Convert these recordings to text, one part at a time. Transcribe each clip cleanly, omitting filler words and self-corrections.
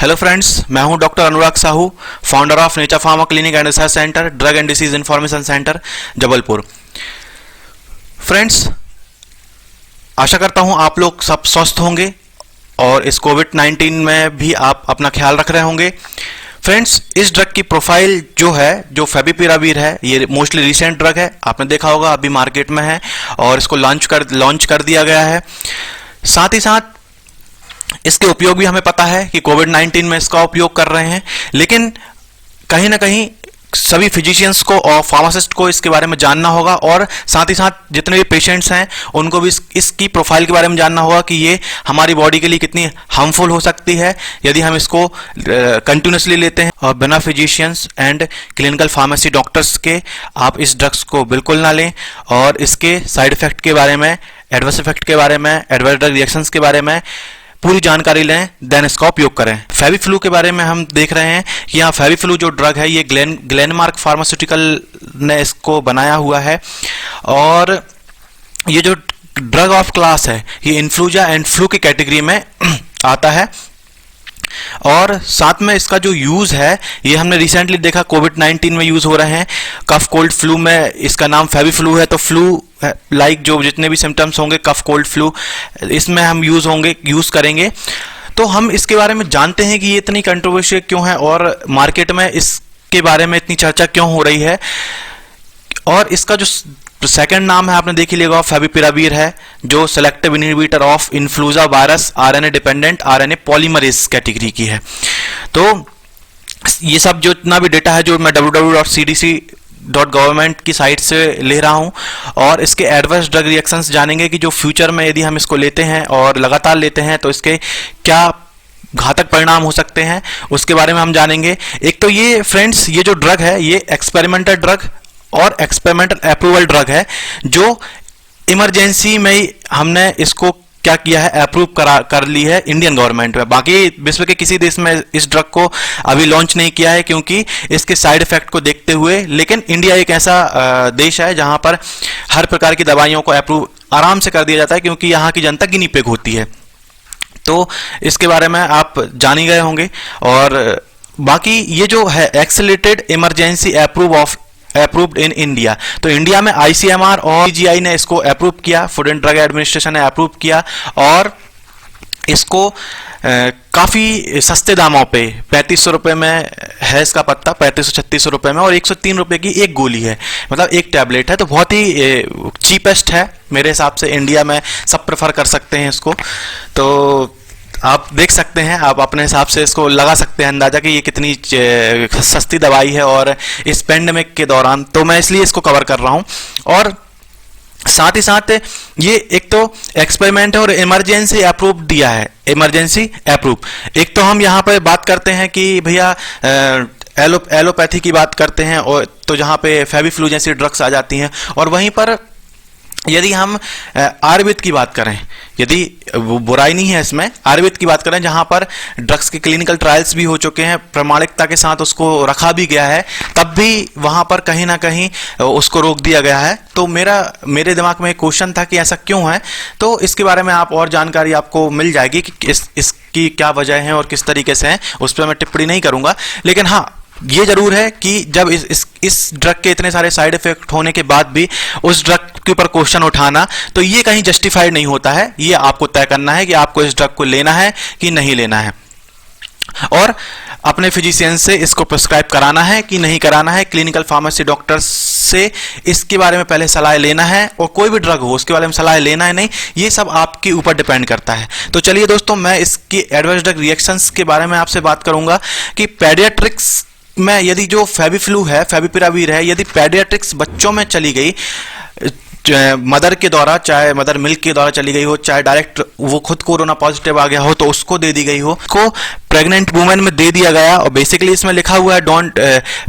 Hello friends, मैं हूं doctor Anurag Sahu, founder of nature pharma clinic and research centre, drug and disease information centre, Jabalpur. Friends, आशा करता हूं आप लोग सब स्वस्थ होंगे और इस कोविड-19 में भी आप अपना ख्याल रख रहे होंगे। फ्रेंड्स, इस ड्रग की प्रोफाइल जो है, जो फेविपिरावीर है, ये मोस्टली रिसेंट ड्रग है। आपने देखा होगा अभी मार्केट में है और इसको लॉन्च कर दिया गया है। साथ ही साथ इसके उपयोग भी हमें पता है कि कोविड-19 में इसका उपयोग कर रहे हैं, लेकिन कहीं ना कहीं सभी फिजिशियंस को और फार्मासिस्ट को इसके बारे में जानना होगा और साथ ही साथ जितने भी पेशेंट्स हैं उनको भी इसकी प्रोफाइल के बारे में जानना होगा कि ये हमारी बॉडी के लिए कितनी हार्मफुल हो सकती है यदि हम इसको कंटिन्यूसली लेते हैं। और बिना physicians and clinical pharmacy doctors के आप इस ड्रग्स को बिल्कुल ना लें और इसके साइड इफेक्ट के बारे में, एडवर्स इफेक्ट के बारे में, एडवर्स ड्रग रिएक्शंस के बारे में पूरी जानकारी लें, देन इसका उपयोग करें। फेविफ्लू के बारे में हम देख रहे हैं कि यहाँ फेविफ्लू जो ड्रग है ये ग्लेनमार्क फार्मास्यूटिकल ने इसको बनाया हुआ है और ये जो ड्रग ऑफ क्लास है ये इन्फ्लूजा एंड फ्लू की कैटेगरी में आता है। और साथ में इसका जो यूज है ये हमने रिसेंटली देखा कोविड-19 में यूज हो रहे हैं। कफ कोल्ड फ्लू में इसका नाम फेविफ्लू है, तो फ्लू लाइक जो जितने भी सिम्टम्स होंगे कफ कोल्ड फ्लू, इसमें हम यूज करेंगे। तो हम इसके बारे में जानते हैं कि ये इतनी कंट्रोवर्शियल क्यों है और मार्केट में इसके बारे में इतनी चर्चा क्यों हो रही है। और इसका जो सेकंड नाम है आपने देख ही लिया, फेविपिरावीर है, जो selective inhibitor of influenza virus RNA dependent RNA polymerase category की है। तो ये सब जो इतना भी डेटा है जो मैं www.cdc.gov की साइट से ले रहा हूं और इसके एडवर्स ड्रग रिएक्शंस जानेंगे कि जो फ्यूचर में यदि हम इसको लेते हैं और लगातार लेते हैं तो इसके क्या घातक परिणाम हो सकते हैं, उसके बारे में हम जानेंगे। एक तो ये फ्रेंड्स, ये जो ड्रग है ये एक्सपेरिमेंटल ड्रग और एक्सपेरिमेंटल अप्रूवल ड्रग है, जो इमरजेंसी में ही हमने इसको क्या किया है, अप्रूव कर ली है इंडियन गवर्नमेंट में। बाकी विश्व के किसी देश में इस ड्रग को अभी लॉन्च नहीं किया है क्योंकि इसके साइड इफेक्ट को देखते हुए। लेकिन इंडिया एक ऐसा देश है जहां पर हर प्रकार की दवाइयों को अप्रूव आराम से कर दिया जाता है क्योंकि यहाँ की जनता गिनी पिग होती है। तो इसके बारे में आप जान ही गए होंगे। और बाकी ये जो है accelerated emergency approved in India, तो इंडिया में आईसीएमआर और सीजीआई ने इसको अप्रूव किया, फूड एंड ड्रग एडमिनिस्ट्रेशन ने अप्रूव किया और इसको काफ़ी सस्ते दामों पे 3500 रुपये में है इसका पत्ता, 3500-3600 रुपये में, और 103 रुपये की एक गोली है, मतलब एक टैबलेट है। तो बहुत ही चीपेस्ट है मेरे हिसाब से, इंडिया में सब प्रेफर कर सकते हैं इसको। तो आप देख सकते हैं, आप अपने हिसाब से इसको लगा सकते हैं अंदाजा कि ये कितनी सस्ती दवाई है और इस पेंडेमिक के दौरान। तो मैं इसलिए इसको कवर कर रहा हूँ। और साथ ही साथ ये एक तो एक्सपेरिमेंट है और इमरजेंसी अप्रूव दिया है, इमरजेंसी अप्रूव। एक तो हम यहाँ पर बात करते हैं कि भैया एलोपैथी की बात करते हैं, और तो जहाँ पे फेविफ्लू जैसी ड्रग्स आ जाती हैं। और वहीं पर यदि हम आयुर्वेद की बात करें, यदि बुराई नहीं है इसमें, आयुर्वेद की बात करें जहां पर ड्रग्स के क्लिनिकल ट्रायल्स भी हो चुके हैं, प्रामाणिकता के साथ उसको रखा भी गया है, तब भी वहां पर कहीं ना कहीं उसको रोक दिया गया है। तो मेरे दिमाग में एक क्वेश्चन था कि ऐसा क्यों है। तो इसके बारे में आप और जानकारी आपको मिल जाएगी कि इसकी क्या वजह है और किस तरीके से है, उस पर मैं टिप्पणी नहीं करूंगा। लेकिन हाँ, ये जरूर है कि जब इस ड्रग के इतने सारे साइड इफेक्ट होने के बाद भी उस ड्रग के ऊपर क्वेश्चन उठाना, तो ये कहीं जस्टिफाइड नहीं होता है। ये आपको तय करना है कि आपको इस ड्रग को लेना है कि नहीं लेना है, और अपने फिजिशियन से इसको प्रिस्क्राइब कराना है कि नहीं कराना है। क्लिनिकल फार्मेसी डॉक्टर से इसके बारे में पहले सलाह लेना है, और कोई भी ड्रग हो उसके बारे में सलाह लेना है नहीं, ये सब आपके ऊपर डिपेंड करता है। तो चलिए दोस्तों, मैं इसकी एडवर्स ड्रग रिएक्शंस के बारे में आपसे बात करूंगा कि पेडियाट्रिक्स में यदि जो फेविफ्लू है, फेविपिरावीर है, यदि पेडियाट्रिक्स बच्चों में चली गई, मदर के द्वारा, चाहे मदर मिल्क के द्वारा चली गई हो, चाहे डायरेक्ट वो खुद कोरोना पॉजिटिव आ गया हो तो उसको दे दी गई हो, को प्रेग्नेंट वुमेन में दे दिया गया। और बेसिकली इसमें लिखा हुआ है डोंट,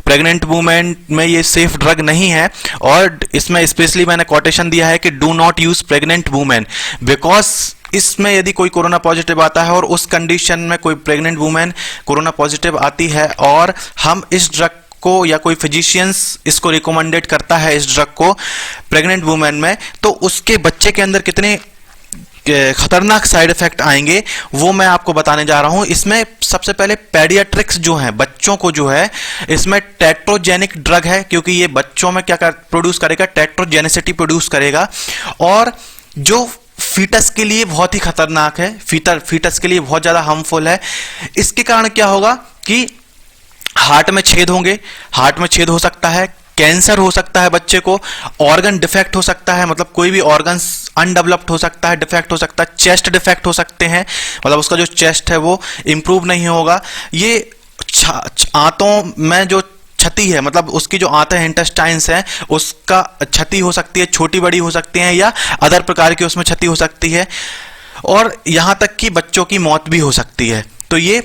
प्रेग्नेंट वुमेन में ये सेफ ड्रग नहीं है। और इसमें स्पेशली मैंने कोटेशन दिया है कि do not use pregnant women, because इसमें यदि कोई कोरोना पॉजिटिव आता है और उस कंडीशन में कोई प्रेग्नेंट वुमेन कोरोना पॉजिटिव आती है और हम इस ड्रग को, या कोई फिजिशियंस इसको रिकमेंडेड करता है इस ड्रग को प्रेग्नेंट वुमेन में, तो उसके बच्चे के अंदर कितने खतरनाक साइड इफेक्ट आएंगे वो मैं आपको बताने जा रहा हूं। इसमें सबसे पहले पेडियाट्रिक्स जो है, बच्चों को जो है, इसमें टेट्रोजेनिक ड्रग है, क्योंकि ये बच्चों में क्या प्रोड्यूस करेगा, टेट्रोजेनिसिटी प्रोड्यूस करेगा, और जो फीटस के लिए बहुत ही खतरनाक है, फीटस के लिए बहुत ज्यादा हार्मफुल है। इसके कारण क्या होगा कि हार्ट में छेद होंगे, हार्ट में छेद हो सकता है, कैंसर हो सकता है बच्चे को, ऑर्गन डिफेक्ट हो सकता है, मतलब कोई भी ऑर्गन अनडेवलप्ड हो सकता है, डिफेक्ट हो सकता है, चेस्ट डिफेक्ट हो सकते हैं, मतलब उसका जो चेस्ट है वो इंप्रूव नहीं होगा। ये आंतों में जो क्षति है, मतलब उसकी जो आंतें हैं, इंटेस्टाइन्स हैं, उसका क्षति हो सकती है, छोटी बड़ी हो सकती है, या अदर प्रकार की उसमें क्षति हो सकती है, और यहां तक कि बच्चों की मौत भी हो सकती है। तो ये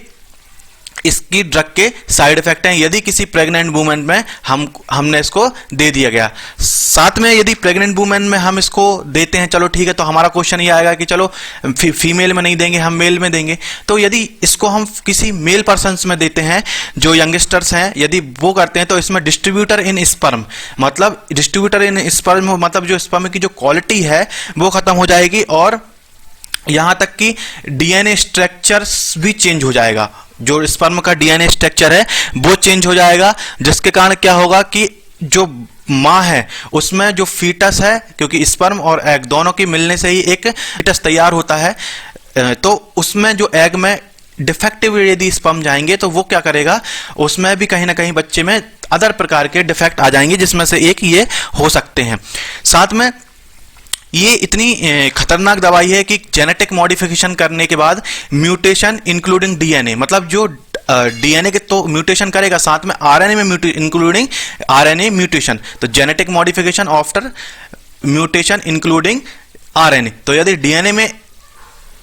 इसकी ड्रग के साइड इफेक्ट हैं यदि किसी प्रेग्नेंट वुमेन में हमने इसको दे दिया गया। साथ में यदि प्रेग्नेंट वुमेन में हम इसको देते हैं, चलो ठीक है, तो हमारा क्वेश्चन ये आएगा कि चलो फीमेल में नहीं देंगे, हम मेल में देंगे। तो यदि इसको हम किसी मेल पर्सन्स में देते हैं, जो यंगस्टर्स हैं, यदि वो करते हैं, तो इसमें डिस्ट्रीब्यूटर इन स्पर्म, मतलब डिस्ट्रीब्यूटर इन स्पर्म, मतलब जो स्पर्म की जो क्वालिटी है वो खत्म हो जाएगी, और यहां तक कि डीएनए स्ट्रक्चर भी चेंज हो जाएगा। जो स्पर्म का डीएनए स्ट्रक्चर है वो चेंज हो जाएगा, जिसके कारण क्या होगा कि जो मां है उसमें जो फीटस है, क्योंकि स्पर्म और एग दोनों के मिलने से ही एक फीटस तैयार होता है, तो उसमें जो एग में डिफेक्टिव यदि स्पर्म जाएंगे तो वो क्या करेगा, उसमें भी कहीं ना कहीं बच्चे में अदर प्रकार के डिफेक्ट आ जाएंगे, जिसमें से एक ये हो सकते हैं। साथ में ये इतनी खतरनाक दवाई है कि जेनेटिक मॉडिफिकेशन करने के बाद म्यूटेशन इंक्लूडिंग डीएनए, मतलब जो डीएनए के तो म्यूटेशन करेगा, साथ में आरएनए में इंक्लूडिंग आरएनए म्यूटेशन, तो genetic modification after mutation including RNA. तो यदि डीएनए में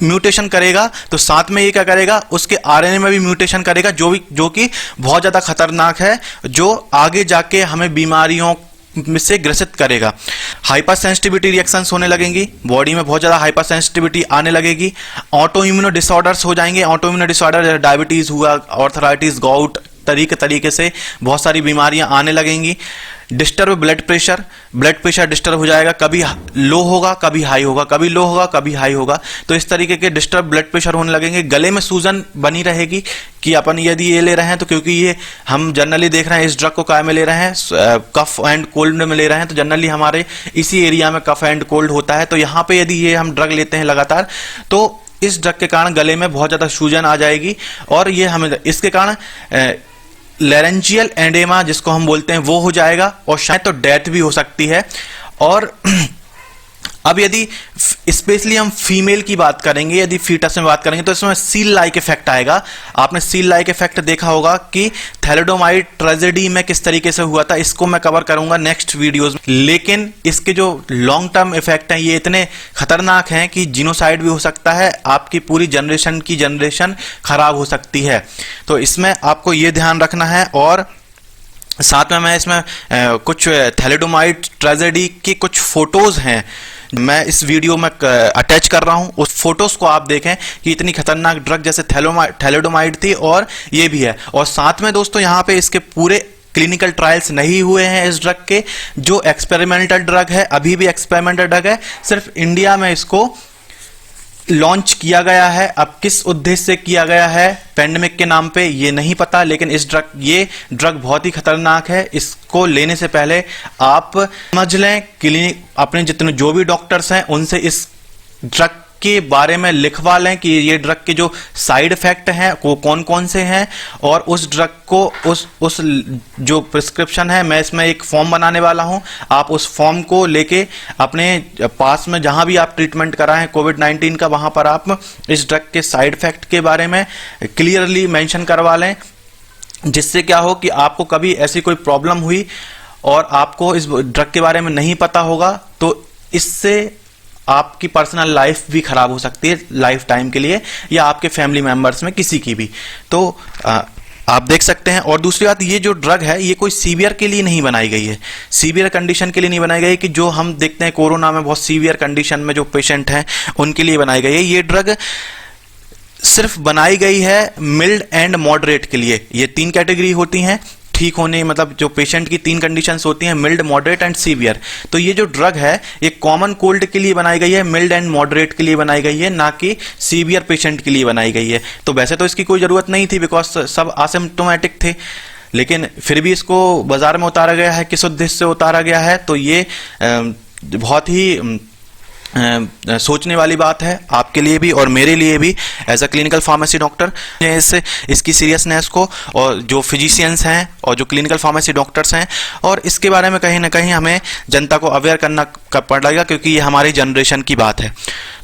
म्यूटेशन करेगा तो साथ में ये क्या करेगा, उसके आरएनए में भी म्यूटेशन करेगा, जो कि बहुत ज्यादा खतरनाक है, जो आगे जाके हमें बीमारियों में से ग्रसित करेगा। हाइपर सेंसिटिविटी रिएक्शंस होने लगेंगी, बॉडी में बहुत ज़्यादा हाइपर सेंसिटिविटी आने लगेगी, ऑटो इम्यूनो डिसऑर्डर्स हो जाएंगे। ऑटो इम्यूनो डिसऑर्डर डायबिटीज़ हुआ, ऑर्थराइटिस, गाउट, तरीके से बहुत सारी बीमारियां आने लगेंगी। डिस्टर्ब ब्लड प्रेशर डिस्टर्ब हो जाएगा, कभी लो होगा कभी हाई होगा, कभी लो होगा कभी हाई होगा, तो इस तरीके के डिस्टर्ब ब्लड प्रेशर होने लगेंगे। गले में सूजन बनी रहेगी कि अपन यदि ये ले रहे हैं, तो क्योंकि ये हम जनरली देख रहे हैं इस ड्रग को काय में ले रहे हैं, कफ एंड कोल्ड में ले रहे हैं, तो जनरली हमारे इसी एरिया में कफ एंड कोल्ड होता है, तो यहाँ पे यदि ये हम ड्रग लेते हैं लगातार, तो इस ड्रग के कारण गले में बहुत ज्यादा सूजन आ जाएगी, और ये हमें इसके कारण लैरेंजियल एडेमा जिसको हम बोलते हैं वो हो जाएगा, और शायद तो डेथ भी हो सकती है। और अब यदि स्पेशली हम फीमेल की बात करेंगे, यदि फीटस में बात करेंगे, तो इसमें सील लाइक इफेक्ट आएगा। आपने सील लाइक इफेक्ट देखा होगा कि थैलेडोमाइड ट्रेजेडी में किस तरीके से हुआ था, इसको मैं कवर करूंगा नेक्स्ट वीडियोस में। लेकिन इसके जो लॉन्ग टर्म इफेक्ट हैं ये इतने खतरनाक हैं कि जीनोसाइड भी हो सकता है, आपकी पूरी जनरेशन खराब हो सकती है। तो इसमें आपको ये ध्यान रखना है। और साथ में मैं इसमें कुछ थैलेडोमाइड ट्रेजेडी की कुछ फोटोज हैं, मैं इस वीडियो में अटैच कर रहा हूं, उस फोटोज को आप देखें कि इतनी खतरनाक ड्रग जैसे थैलेडोमाइड थी, और ये भी है। और साथ में दोस्तों यहाँ पे इसके पूरे क्लिनिकल ट्रायल्स नहीं हुए हैं इस ड्रग के, जो एक्सपेरिमेंटल ड्रग है, अभी भी एक्सपेरिमेंटल ड्रग है, सिर्फ इंडिया में इसको लॉन्च किया गया है। अब किस उद्देश्य से किया गया है, पेंडेमिक के नाम पे, ये नहीं पता, लेकिन ये ड्रग बहुत ही खतरनाक है। इसको लेने से पहले आप समझ लें, क्लिनिक अपने जितने जो भी डॉक्टर्स हैं उनसे इस ड्रग के बारे में लिखवा लें कि ये ड्रग के जो साइड इफेक्ट हैं वो कौन कौन से हैं, और उस ड्रग को उस जो प्रिस्क्रिप्शन है, मैं इसमें एक फॉर्म बनाने वाला हूं, आप उस फॉर्म को लेके अपने पास में जहां भी आप ट्रीटमेंट कराएं कोविड-19 का, वहां पर आप इस ड्रग के साइड इफेक्ट के बारे में क्लियरली मेंशन करवा लें, जिससे क्या हो कि आपको कभी ऐसी कोई प्रॉब्लम हुई और आपको इस ड्रग के बारे में नहीं पता होगा, तो इससे आपकी पर्सनल लाइफ भी खराब हो सकती है लाइफ टाइम के लिए, या आपके फैमिली मेंबर्स में किसी की भी। तो आप देख सकते हैं। और दूसरी बात, ये जो ड्रग है ये कोई सीवियर के लिए नहीं बनाई गई है, सीवियर कंडीशन के लिए नहीं बनाई गई कि जो हम देखते हैं कोरोना में बहुत सीवियर कंडीशन में जो पेशेंट हैं उनके लिए बनाई गई है। ये ड्रग सिर्फ बनाई गई है मिल्ड एंड मॉडरेट के लिए। ये 3 कैटेगरी होती हैं, ठीक होने, मतलब जो पेशेंट की 3 कंडीशंस होती हैं, मिल्ड, मॉडरेट एंड सीवियर। तो ये जो ड्रग है ये कॉमन कोल्ड के लिए बनाई गई है, मिल्ड एंड मॉडरेट के लिए बनाई गई है, ना कि सीवियर पेशेंट के लिए बनाई गई है। तो वैसे तो इसकी कोई ज़रूरत नहीं थी बिकॉज सब असिम्प्टोमेटिक थे, लेकिन फिर भी इसको बाजार में उतारा गया है, किस उद्देश्य से उतारा गया है, तो ये बहुत ही सोचने वाली बात है आपके लिए भी और मेरे लिए भी as a clinical pharmacy doctor. इसकी सीरियसनेस को, और जो फिजिशियंस हैं और जो क्लिनिकल फार्मेसी डॉक्टर्स हैं, और इसके बारे में कहीं ना कहीं हमें जनता को अवेयर करना पड़ेगा, क्योंकि ये हमारी जनरेशन की बात है।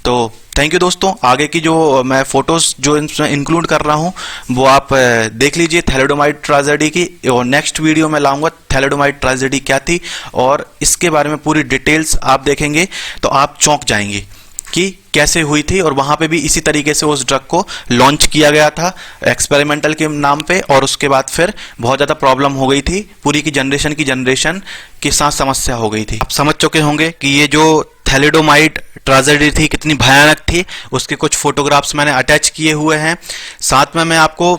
तो थैंक यू दोस्तों। आगे की जो मैं फोटोज़ जो इसमें इंक्लूड कर रहा हूँ वो आप देख लीजिए थैलेडोमाइड ट्रेजेडी की, और नेक्स्ट वीडियो में लाऊंगा थैलेडोमाइड ट्रेजेडी क्या थी, और इसके बारे में पूरी डिटेल्स आप देखेंगे तो आप चौंक जाएंगे कि कैसे हुई थी। और वहाँ पे भी इसी तरीके से उस ड्रग को लॉन्च किया गया था एक्सपेरिमेंटल के नाम पे, और उसके बाद फिर बहुत ज़्यादा प्रॉब्लम हो गई थी, पूरी की जनरेशन के साथ समस्या हो गई थी। आप समझ चुके होंगे कि ये जो थैलेडोमाइड ट्रेजेडी थी कितनी भयानक थी। उसके कुछ फोटोग्राफ्स मैंने अटैच किए हुए हैं। साथ में मैं आपको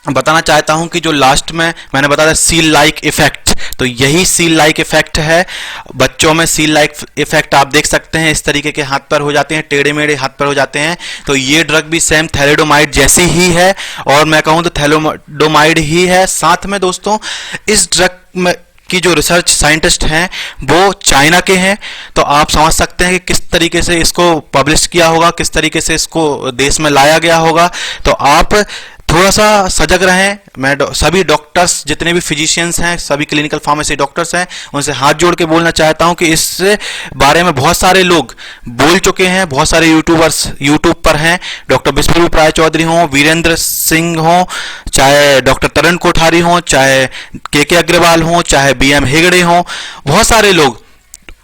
बताना चाहता हूं कि जो लास्ट में मैंने बताया सील लाइक इफेक्ट, तो यही सील लाइक इफेक्ट है। बच्चों में सील लाइक इफेक्ट आप देख सकते हैं, इस तरीके के हाथ पैर हो जाते हैं, टेढ़े मेढ़े हाथ पैर हो जाते हैं। तो ये ड्रग भी सेम थैलेडोमाइड जैसी ही है, और मैं कहूं तो थैलेडोमाइड ही है। साथ में दोस्तों इस ड्रग में की जो रिसर्च साइंटिस्ट हैं वो चाइना के हैं। तो आप समझ सकते हैं कि किस तरीके से इसको पब्लिश किया होगा, किस तरीके से इसको देश में लाया गया होगा। तो आप थोड़ा सा सजग रहें। मैं सभी डॉक्टर्स, जितने भी फिजिशियंस हैं, सभी क्लिनिकल फार्मेसी डॉक्टर्स हैं, उनसे हाथ जोड़ के बोलना चाहता हूं कि इस बारे में बहुत सारे लोग बोल चुके हैं, बहुत सारे यूट्यूबर्स यूट्यूब पर हैं। डॉक्टर विष्णुरूप राय चौधरी हों, वीरेंद्र सिंह हों, चाहे डॉक्टर तरुण कोठारी हों, चाहे के अग्रवाल हों, चाहे BM हेगड़े हों, बहुत सारे लोग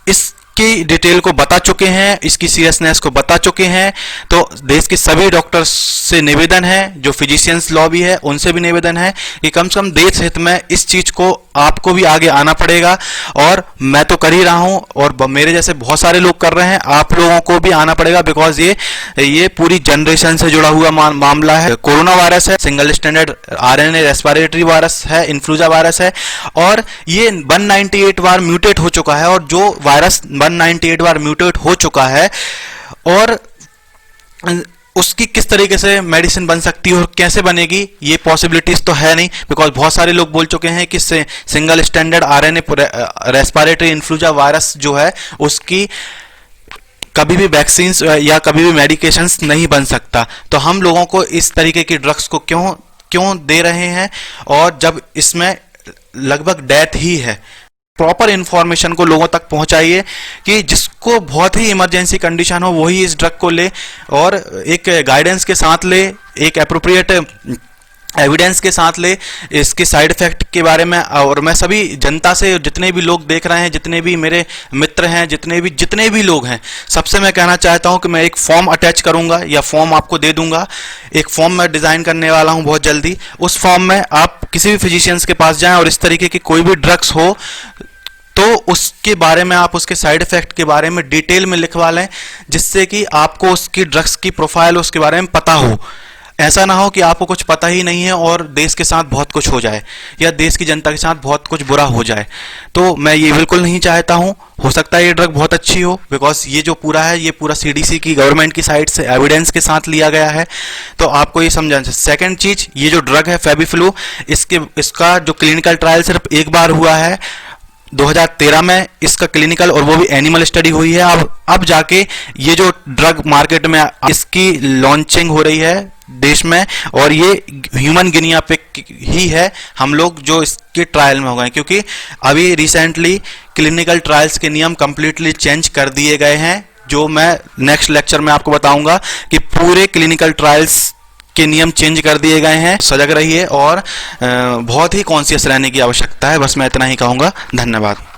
इसकी डिटेल को बता चुके हैं, इसकी सीरियसनेस को बता चुके हैं। तो देश के सभी डॉक्टर्स से निवेदन है, जो फिजिशियंस लॉबी है उनसे भी निवेदन है कि कम से कम देश हित में इस चीज को आपको भी आगे आना पड़ेगा। और मैं तो कर ही रहा हूं, और मेरे जैसे बहुत सारे लोग कर रहे हैं, आप लोगों को भी आना पड़ेगा, बिकॉज ये पूरी जनरेशन से जुड़ा हुआ मामला है। कोरोना वायरस है, single standard RNA respiratory virus है, इन्फ्लुएंजा वायरस है, और ये 198 बार म्यूटेट हो चुका है। और जो वायरस 198 बार म्यूटेट हो चुका है, और उसकी किस तरीके से मेडिसिन बन सकती है और कैसे बनेगी, ये पॉसिबिलिटीज तो है नहीं, बिकॉज बहुत सारे लोग बोल चुके हैं कि single standard RNA respiratory influenza virus जो है उसकी कभी भी वैक्सीन्स या कभी भी मेडिकेशंस नहीं बन सकता। तो हम लोगों को इस तरीके की ड्रग्स को क्यों दे रहे हैं, और जब इसमें लगभग डेथ ही है। प्रॉपर इंफॉर्मेशन को लोगों तक पहुंचाइए कि जिसको बहुत ही इमरजेंसी कंडीशन हो वही इस ड्रग को ले, और एक गाइडेंस के साथ ले, एक एप्रोप्रिएट एविडेंस के साथ ले इसके साइड इफेक्ट के बारे में। और मैं सभी जनता से, जितने भी लोग देख रहे हैं, जितने भी मेरे मित्र हैं, जितने भी लोग हैं, सबसे मैं कहना चाहता हूं कि मैं एक फॉर्म अटैच करूंगा या फॉर्म आपको दे दूंगा। एक फॉर्म मैं डिज़ाइन करने वाला हूं बहुत जल्दी। उस फॉर्म में आप किसी भी फिजिशियंस के पास जाएं और इस तरीके की कोई भी ड्रग्स हो तो उसके बारे में आप उसके साइड इफेक्ट के बारे में डिटेल में लिखवा लें, जिससे कि आपको उसकी ड्रग्स की प्रोफाइल उसके बारे में पता हो। ऐसा ना हो कि आपको कुछ पता ही नहीं है और देश के साथ बहुत कुछ हो जाए, या देश की जनता के साथ बहुत कुछ बुरा हो जाए। तो मैं ये बिल्कुल नहीं चाहता हूं। हो सकता है ये ड्रग बहुत अच्छी हो, बिकॉज ये जो पूरा है, ये पूरा CDC की, गवर्नमेंट की साइड से एविडेंस के साथ लिया गया है। तो आपको ये समझना। सेकेंड चीज, ये जो ड्रग है फेबिफ्लू, इसका जो क्लिनिकल ट्रायल सिर्फ एक बार हुआ है 2013 में, इसका क्लिनिकल, और वो भी एनिमल स्टडी हुई है। अब जाके ये जो ड्रग मार्केट में इसकी लॉन्चिंग हो रही है देश में, और ये ह्यूमन गिनिया पे ही है। हम लोग जो इसके ट्रायल में हो गए, क्योंकि अभी रिसेंटली क्लिनिकल ट्रायल्स के नियम कंप्लीटली चेंज कर दिए गए हैं, जो मैं नेक्स्ट लेक्चर में आपको बताऊंगा कि पूरे क्लिनिकल ट्रायल्स के नियम चेंज कर दिए गए हैं। सजग रहिए और बहुत ही कॉन्शियस रहने की आवश्यकता है। बस मैं इतना ही कहूँगा। धन्यवाद।